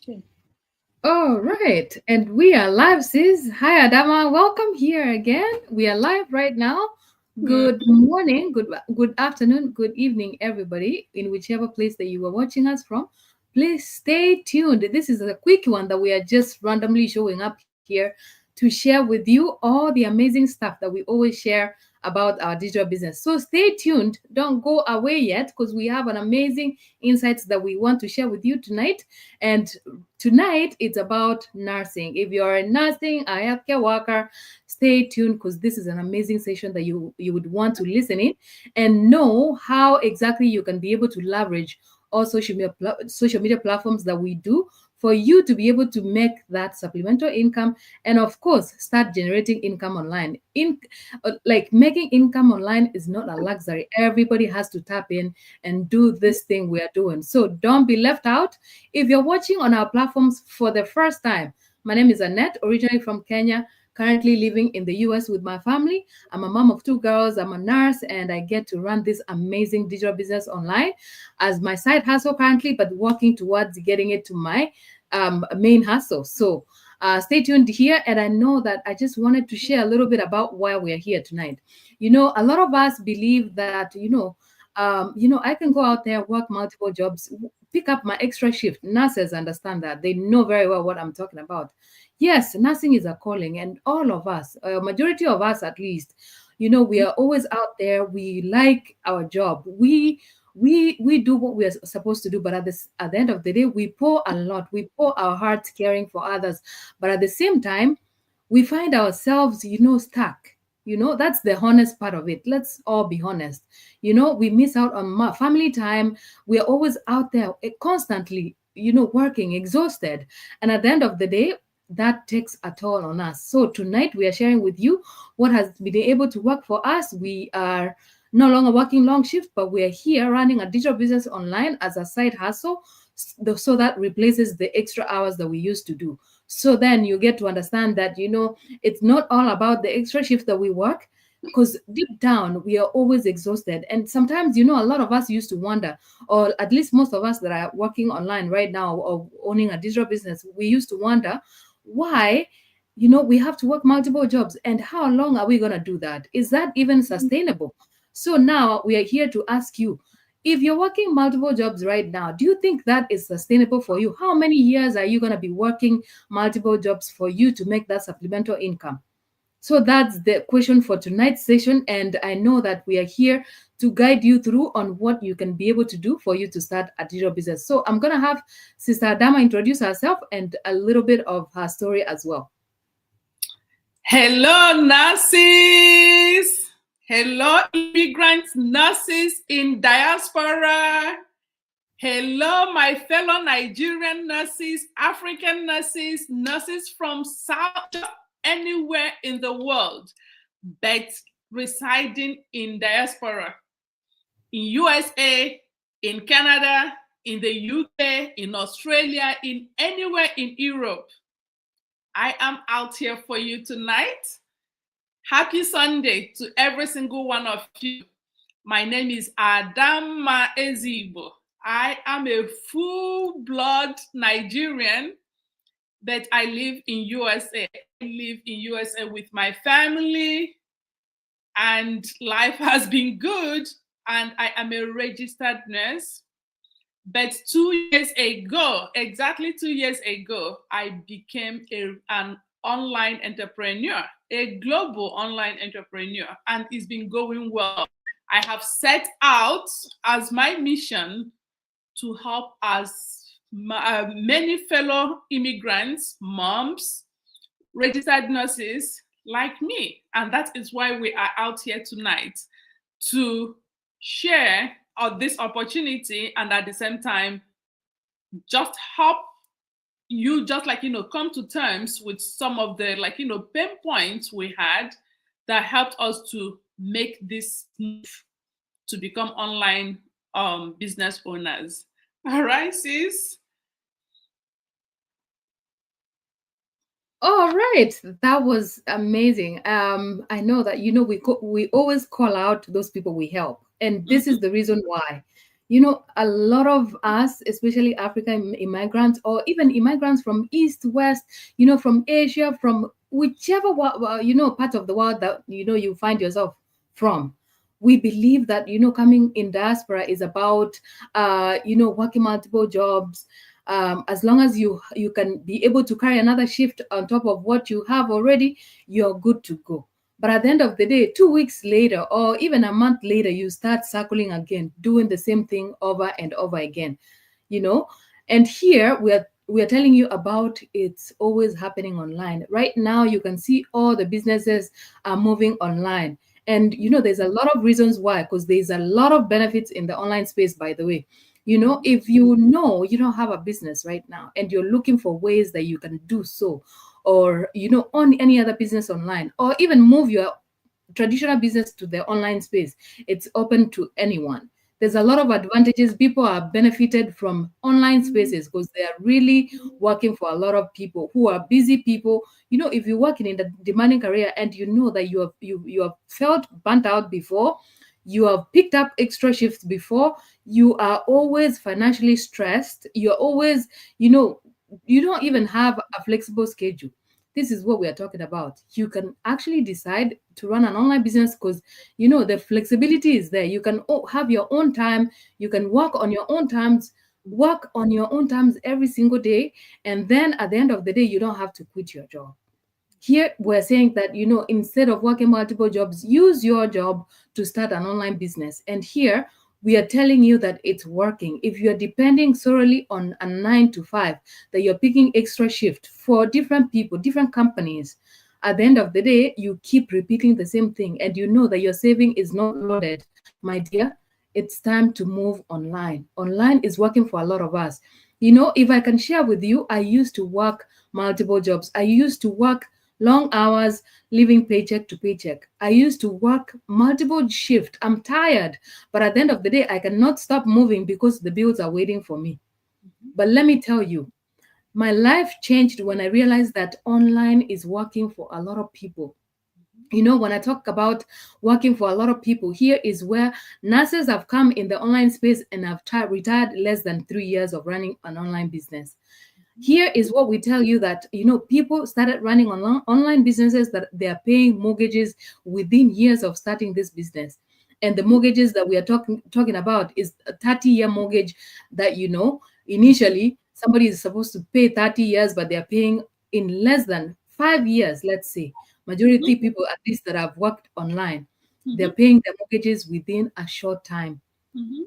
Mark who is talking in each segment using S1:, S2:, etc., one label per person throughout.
S1: Sure.
S2: All right, and we are live, sis. Hi, Adama. Welcome here again. We are live right now.
S1: Mm.
S2: Good morning, good afternoon, good evening, everybody, in whichever place that you are watching us from. Please stay tuned. This is a quick one that we are just randomly showing up here to share with you all the amazing stuff that we always share about our digital business. So stay tuned. Don't go away yet because we have an amazing insights that we want to share with you tonight. And tonight it's about nursing. If you're a nursing, a healthcare worker, stay tuned because this is an amazing session that you would want to listen in and know how exactly you can be able to leverage all social media platforms that we do for you to be able to make that supplemental income and of course start generating income online. Like making income online is not a luxury. Everybody has to tap in and do this thing we are doing. So don't be left out. If you're watching on our platforms for the first time, my name is Annette, originally from Kenya, currently living in the US with my family. I'm a mom of two girls, I'm a nurse, and I get to run this amazing digital business online as my side hustle currently, but working towards getting it to my main hustle. So stay tuned here. And I know that I just wanted to share a little bit about why we are here tonight. A lot of us believe that, I can go out there, work multiple jobs, pick up my extra shift. Nurses understand that. They know very well what I'm talking about. Yes, nursing is a calling, and all of us, a majority of us at least, we are always out there. We like our job. We do what we are supposed to do, but at the end of the day, we pour a lot. We pour our hearts caring for others, but at the same time, we find ourselves, stuck. That's the honest part of it. Let's all be honest. We miss out on family time. We are always out there constantly, working, exhausted. And at the end of the day, that takes a toll on us. So tonight we are sharing with you what has been able to work for us. We are no longer working long shifts, but we are here running a digital business online as a side hustle so that replaces the extra hours that we used to do. So then you get to understand that, it's not all about the extra shift that we work because deep down we are always exhausted. And sometimes, a lot of us used to wonder, or at least most of us that are working online right now or owning a digital business, we used to wonder why we have to work multiple jobs and how long are we going to do that? Is that even sustainable? So now we are here to ask you, if you're working multiple jobs right now, do you think that is sustainable for you? How many years are you going to be working multiple jobs for you to make that supplemental income? So that's the question for tonight's session. And I know that we are here to guide you through on what you can be able to do for you to start a digital business. So I'm going to have Sister Adama introduce herself and a little bit of her story as well.
S1: Hello, nurses. Hello, immigrant nurses in diaspora. Hello, my fellow Nigerian nurses, African nurses, nurses from South, anywhere in the world, but residing in diaspora, in USA, in Canada, in the UK, in Australia, in anywhere in Europe. I am out here for you tonight. Happy Sunday to every single one of you. My name is Adama Ezigbo. I am a full-blood Nigerian, but I live in USA. I live in USA with my family, and life has been good, and I am a registered nurse. But 2 years ago, exactly 2 years ago, I became an online entrepreneur, a global online entrepreneur, and it's been going well. I have set out as my mission to help as many fellow immigrants, moms, registered nurses like me. And that is why we are out here tonight to share this opportunity and at the same time just help you just come to terms with some of the pain points we had that helped us to make this move to become online business owners. All right, sis.
S2: All right, that was amazing. I know that we always call out those people we help, and this is the reason why. A lot of us, especially African immigrants, or even immigrants from East, West, from Asia, from whichever part of the world that you find yourself from, we believe that coming in diaspora is about working multiple jobs. As long as you can be able to carry another shift on top of what you have already, you're good to go. But at the end of the day, 2 weeks later or even a month later, you start circling again, doing the same thing over and over again, you know. And here we are telling you about it's always happening online. Right now, you can see all the businesses are moving online. And there's a lot of reasons why, because there's a lot of benefits in the online space, by the way. If you don't have a business right now and you're looking for ways that you can do so, or on any other business online, or even move your traditional business to the online space, it's open to anyone. There's a lot of advantages. People are benefited from online spaces because they are really working for a lot of people who are busy people. If you're working in the demanding career and you know that you have felt burnt out before, you have picked up extra shifts before, you are always financially stressed, you're always, you don't even have a flexible schedule. This is what we are talking about. You can actually decide to run an online business because the flexibility is there. You can have your own time, you can work on your own terms every single day, and then at the end of the day, you don't have to quit your job. Here we're saying that instead of working multiple jobs, use your job to start an online business. And here we are telling you that it's working. If you're depending solely on a 9 to 5, that you're picking extra shift for different people, different companies, at the end of the day, you keep repeating the same thing and you know that your saving is not loaded. My dear, it's time to move online. Online is working for a lot of us. If I can share with you, I used to work multiple jobs. I used to work long hours, living paycheck to paycheck. I used to work multiple shifts. I'm tired, but at the end of the day, I cannot stop moving because the bills are waiting for me. But let me tell you, my life changed when I realized that online is working for a lot of people. When I talk about working for a lot of people, here is where nurses have come in the online space and have retired less than 3 years of running an online business. Here is what we tell you, that people started running online businesses that they are paying mortgages within years of starting this business. And the mortgages that we are talking about is a 30-year mortgage that initially somebody is supposed to pay 30 years, but they are paying in less than 5 years. Let's say majority people, at least that have worked online, they're paying their mortgages within a short time.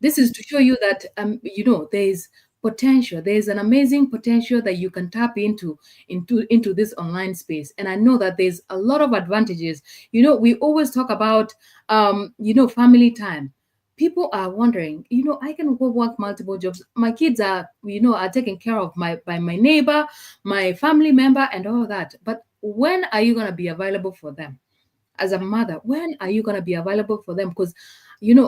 S2: This is to show you that there is potential. There is an amazing potential that you can tap into this online space. And I know that there's a lot of advantages. We always talk about family time. People are wondering, I can go work multiple jobs. My kids are taken care of by my neighbor, my family member, and all that. But when are you going to be available for them? As a mother, when are you going to be available for them? Because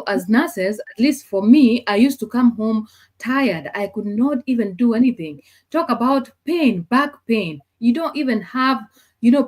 S2: as nurses, at least for me, I used to come home tired. I could not even do anything. Talk about pain, back pain. You don't even have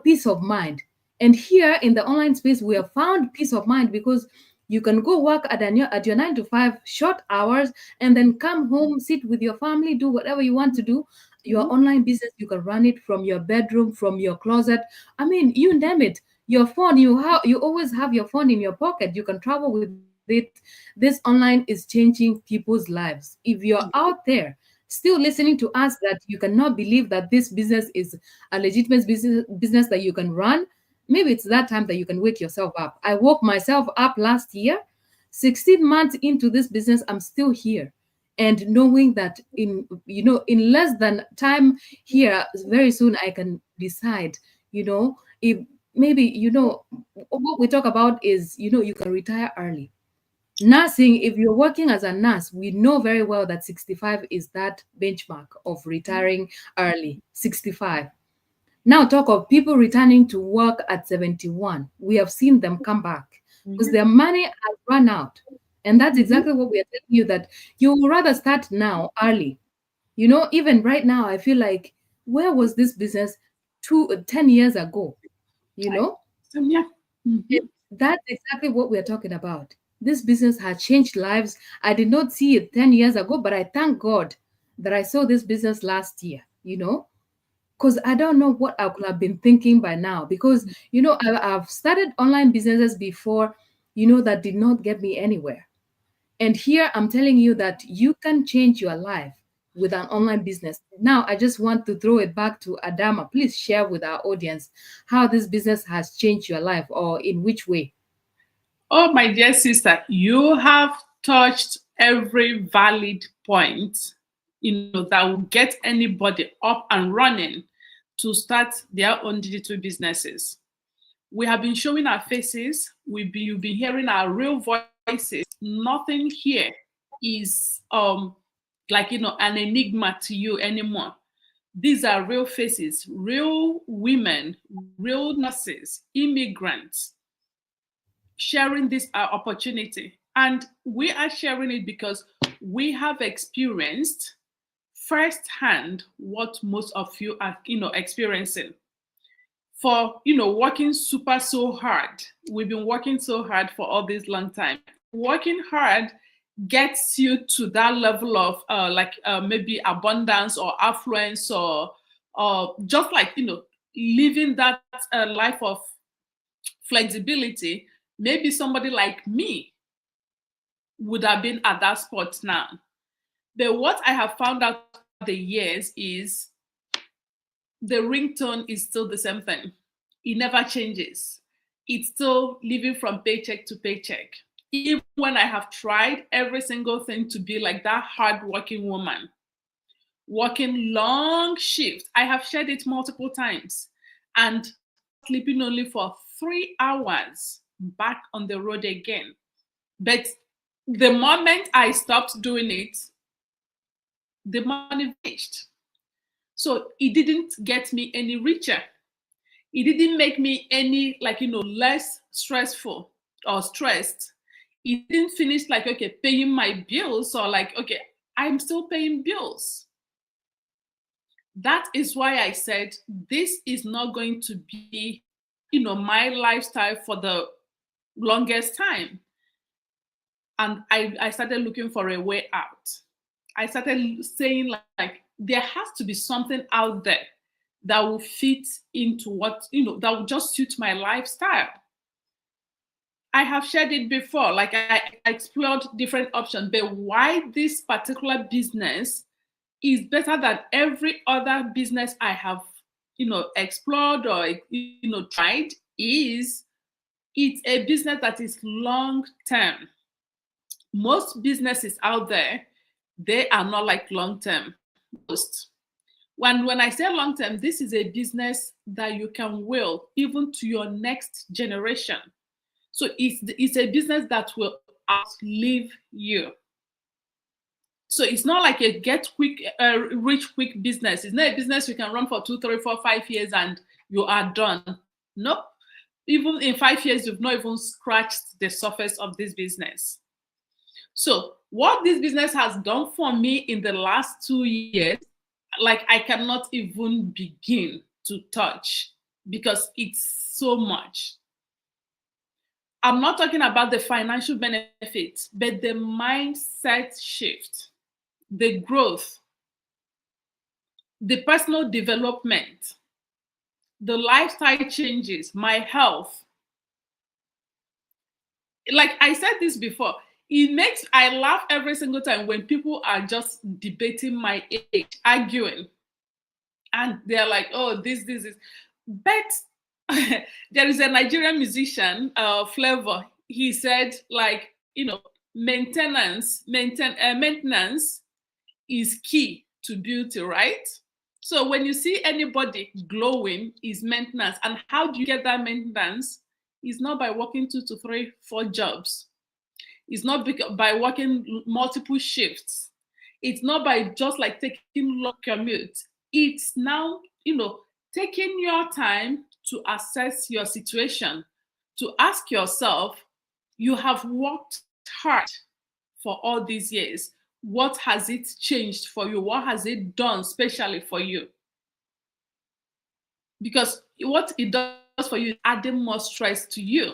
S2: peace of mind. And here in the online space, we have found peace of mind because you can go work at your 9 to 5 short hours and then come home, sit with your family, do whatever you want to do. Your online business, you can run it from your bedroom, from your closet. I mean, you name it. Your phone, you always have your phone in your pocket. You can travel with it. This online is changing people's lives. If you're out there still listening to us, that you cannot believe that this business is a legitimate business that you can run, maybe it's that time that you can wake yourself up. I woke myself up last year. 16 months into this business, I'm still here. And knowing that in less than time here, very soon I can decide, if maybe what we talk about is you can retire early. Nursing, if you're working as a nurse, we know very well that 65 is that benchmark of retiring early. 65. Now talk of people returning to work at 71. We have seen them come back because their money has run out. And that's exactly what we are telling you, that you would rather start now early. Even right now, I feel like, where was this business 10 years ago? you know
S1: So, yeah.
S2: It- that's exactly what we're talking about. This business has changed lives. I did not see it 10 years ago, but I thank God that I saw this business last year, because I don't know what I could have been thinking by now. Because, I've started online businesses before, that did not get me anywhere. And here I'm telling you that you can change your life with an online business. Now, I just want to throw it back to Adama. Please share with our audience how this business has changed your life or in which way.
S1: Oh, my dear sister, you have touched every valid point, that will get anybody up and running to start their own digital businesses. We have been showing our faces. You've been hearing our real voices. Nothing here is like an enigma to you anymore. These are real faces, real women, real nurses, immigrants sharing this opportunity. And we are sharing it because we have experienced firsthand what most of you are experiencing. For working super so hard, we've been working so hard for all this long time. Working hard gets you to that level of maybe abundance or affluence, or just like living that life of flexibility. Maybe somebody like me would have been at that spot now. But what I have found out over the years is the ringtone is still the same thing. It never changes. It's still living from paycheck to paycheck. Even when I have tried every single thing to be like that hardworking woman, working long shifts, I have shared it multiple times, and sleeping only for 3 hours back on the road again. But the moment I stopped doing it, the money vanished. So it didn't get me any richer. It didn't make me any less stressful or stressed. It didn't finish like, okay, paying my bills, or like, okay, I'm still paying bills. That is why I said this is not going to be my lifestyle for the longest time. And I started looking for a way out. I started saying like there has to be something out there that will fit into what that will just suit my lifestyle. I have shared it before, like I explored different options, but why this particular business is better than every other business I have explored or tried is it's a business that is long term. Most businesses out there, they are not like long term. Most. When I say long term, this is a business that you can will even to your next generation. So it's a business that will outlive you. So it's not like a get quick, rich quick business. It's not a business you can run for 2, 3, 4, 5 years and you are done. Nope. Even in 5 years, you've not even scratched the surface of this business. So what this business has done for me in the last 2 years, like I cannot even begin to touch because it's so much. I'm not talking about the financial benefits, but the mindset shift, the growth, the personal development, the lifestyle changes, my health. Like I said this before, I laugh every single time when people are just debating my age, arguing. And they're like, oh, this is. But there is a Nigerian musician, Flavor. He said, like, maintenance is key to beauty, right? So when you see anybody glowing, is maintenance. And how do you get that maintenance? It's not by working 2 to 3, 4 jobs. It's not by working multiple shifts. It's not by just like taking long commute. It's now, taking your time to assess your situation, to ask yourself, you have worked hard for all these years. What has it changed for you? What has it done specially for you? Because what it does for you is adding more stress to you.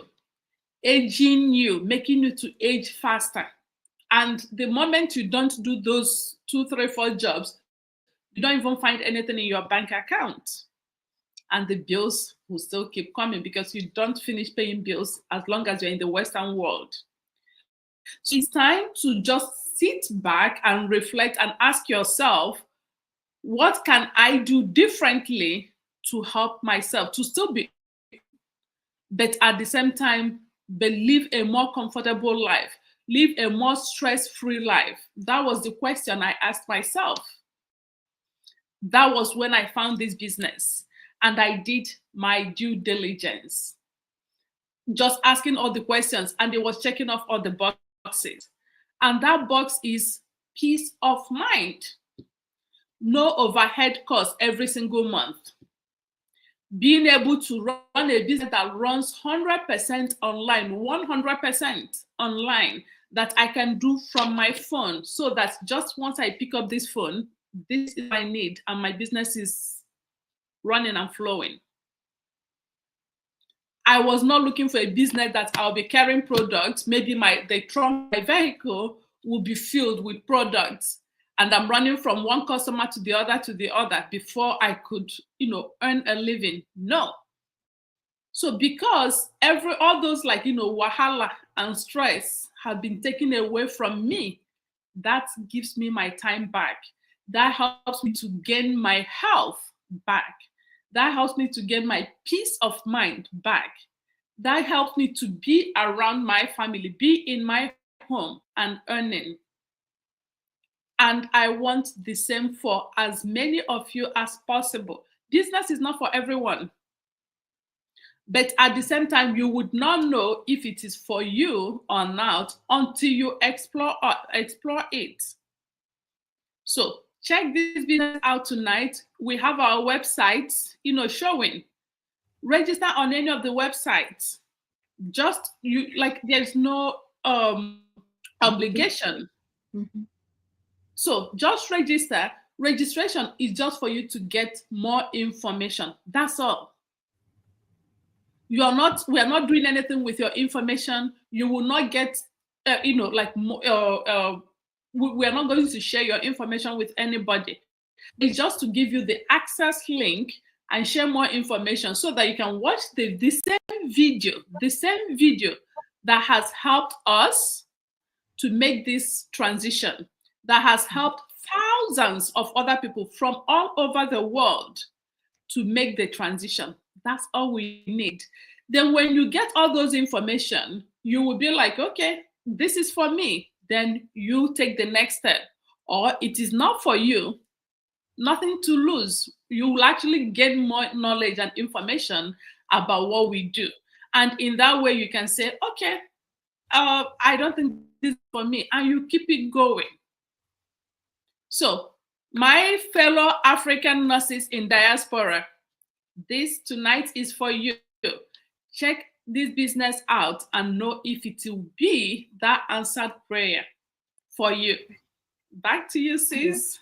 S1: aging you, making you to age faster. And the moment you don't do those two, three, four jobs, you don't even find anything in your bank account. And the bills will still keep coming because you don't finish paying bills as long as you're in the Western world. So it's time to just sit back and reflect and ask yourself, what can I do differently to help myself to still be earning, but at the same time, live a more comfortable life, live a more stress free life? That was the question I asked myself. That was when I found this business and I did my due diligence, just asking all the questions, and it was checking off all the boxes. And that box is peace of mind, no overhead costs every single month, being able to run a business that runs 100% online, 100% online, that I can do from my phone, so that just once I pick up this phone, this is what I need, and my business is running and flowing. I was not looking for a business that I'll be carrying products. Maybe the trunk of my vehicle will be filled with products, and I'm running from one customer to the other before I could, earn a living. No. So because all those wahala and stress have been taken away from me, that gives me my time back. That helps me to gain my health back. That helps me to gain my peace of mind back. That helps me to be around my family, be in my home and earning. And I want the same for as many of you as possible. Business is not for everyone. But at the same time, you would not know if it is for you or not until you explore it. So check this business out tonight. We have our website, showing. Register on any of the websites. Just there's no obligation.
S2: Mm-hmm.
S1: So just register. Registration is just for you to get more information. That's all. We are not doing anything with your information. You will not get, we are not going to share your information with anybody. It's just to give you the access link and share more information so that you can watch the same video that has helped us to make this transition, that has helped thousands of other people from all over the world to make the transition. That's all we need. Then when you get all those information, you will be like, okay, this is for me. Then you take the next step. Or it is not for you, nothing to lose. You will actually gain more knowledge and information about what we do. And in that way, you can say, okay, I don't think this is for me. And you keep it going. So, my fellow African nurses in diaspora, this tonight is for you. Check this business out and know if it will be that answered prayer for you. Back to you, sis.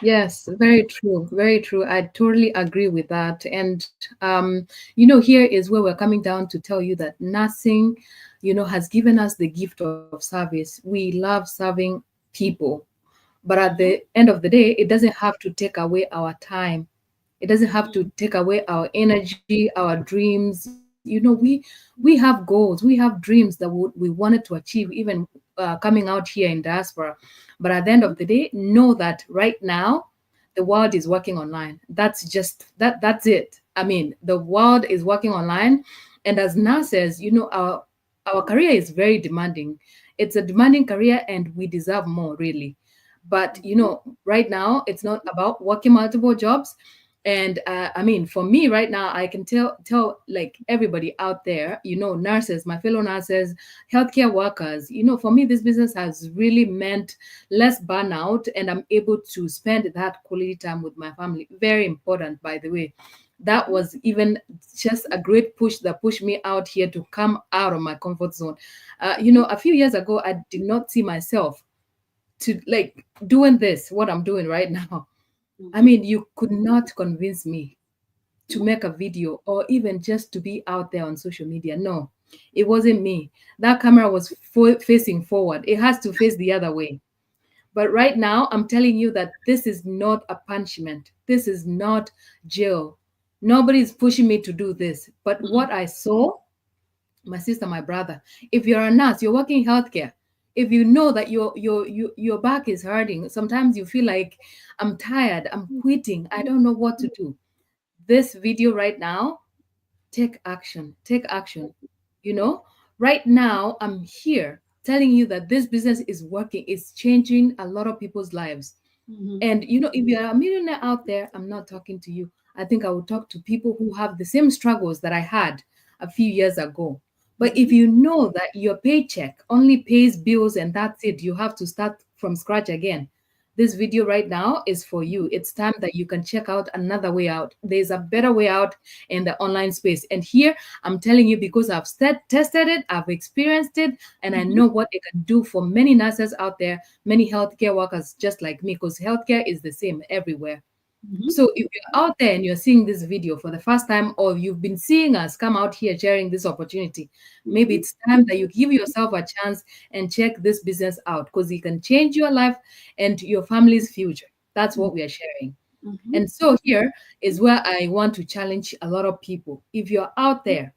S2: Yes, very true. Very true. I totally agree with that. And, here is where we're coming down to tell you that nursing, has given us the gift of service. We love serving people. But at the end of the day, it doesn't have to take away our time. It doesn't have to take away our energy, our dreams. We have goals, we have dreams that we wanted to achieve, even coming out here in diaspora. But at the end of the day, know that right now the world is working online. That's it. I mean, the world is working online, and as nurses, our career is very demanding. It's a demanding career, and we deserve more, really. But right now it's not about working multiple jobs. And I mean, for me right now, I can tell like everybody out there, nurses, my fellow nurses, healthcare workers, for me this business has really meant less burnout, and I'm able to spend that quality time with my family. Very important, by the way. That was even just a great push that pushed me out here to come out of my comfort zone. A few years ago, I did not see myself to like doing this, what I'm doing right now. I mean, you could not convince me. to make a video or even just to be out there on social media. No, it wasn't me. That camera was facing forward. It has to face the other way. But right now, I'm telling you that this is not a punishment. This is not jail. Nobody's pushing me to do this. But what I saw, my sister, my brother, if you're a nurse, you're working healthcare, if you know that your back is hurting, sometimes you feel like, I'm tired, I'm quitting, I don't know what to do. This video right now, take action. Take action. You know, right now, I'm here telling you that this business is working, it's changing a lot of people's lives. And if you're a millionaire out there, I'm not talking to you. I think I would talk to people who have the same struggles that I had a few years ago. But if you know that your paycheck only pays bills and that's it, you have to start from scratch again. This video right now is for you. It's time that you can check out another way out. There's a better way out in the online space. And here, I'm telling you because I've tested it, I've experienced it, and I know what it can do for many nurses out there, many healthcare workers just like me, because healthcare is the same everywhere. So if you're out there and you're seeing this video for the first time, or you've been seeing us come out here sharing this opportunity, maybe it's time that you give yourself a chance and check this business out, because it can change your life and your family's future. That's what we are sharing. And so here is where I want to challenge a lot of people. If you're out there,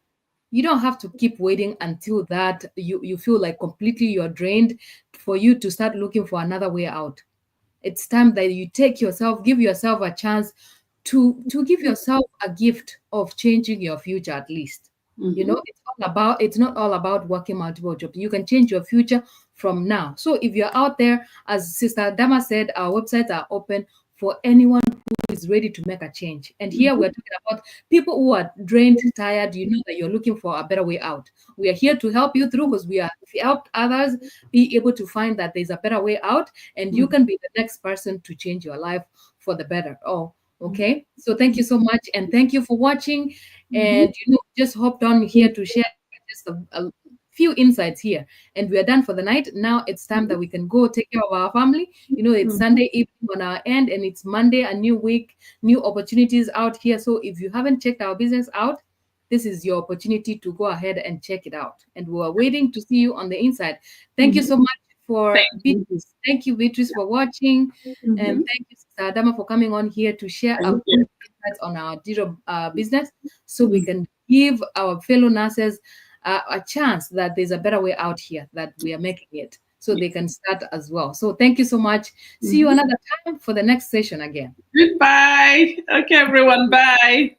S2: you don't have to keep waiting until that you feel like completely you're drained for you to start looking for another way out. It's time that you give yourself a chance to give yourself a gift of changing your future at least. It's not all about working multiple jobs. You can change your future from now. So if you're out there, as Sister Dama said, our websites are open for anyone who is ready to make a change. And here we're talking about people who are drained, tired, you know that you're looking for a better way out. We are here to help you through, because we have helped others be able to find that there's a better way out, and you can be the next person to change your life for the better. Oh, okay. So thank you so much, and thank you for watching. And just hopped on here to share just a few insights here, and we are done for the night. Now it's time that we can go take care of our family. It's Sunday evening on our end, and it's Monday, a new week, new opportunities out here. So if you haven't checked our business out, this is your opportunity to go ahead and check it out. And we are waiting to see you on the inside. Thank you so much for Beatrice. Thank you, Beatrice, for watching. And thank you, Sister Adama, for coming on here to share our insights on our digital business, so we can give our fellow nurses a chance that there's a better way out here, that we are making it, so they can start as well. So thank you so much. See you another time for the next session again.
S1: Goodbye. Okay, everyone. Bye.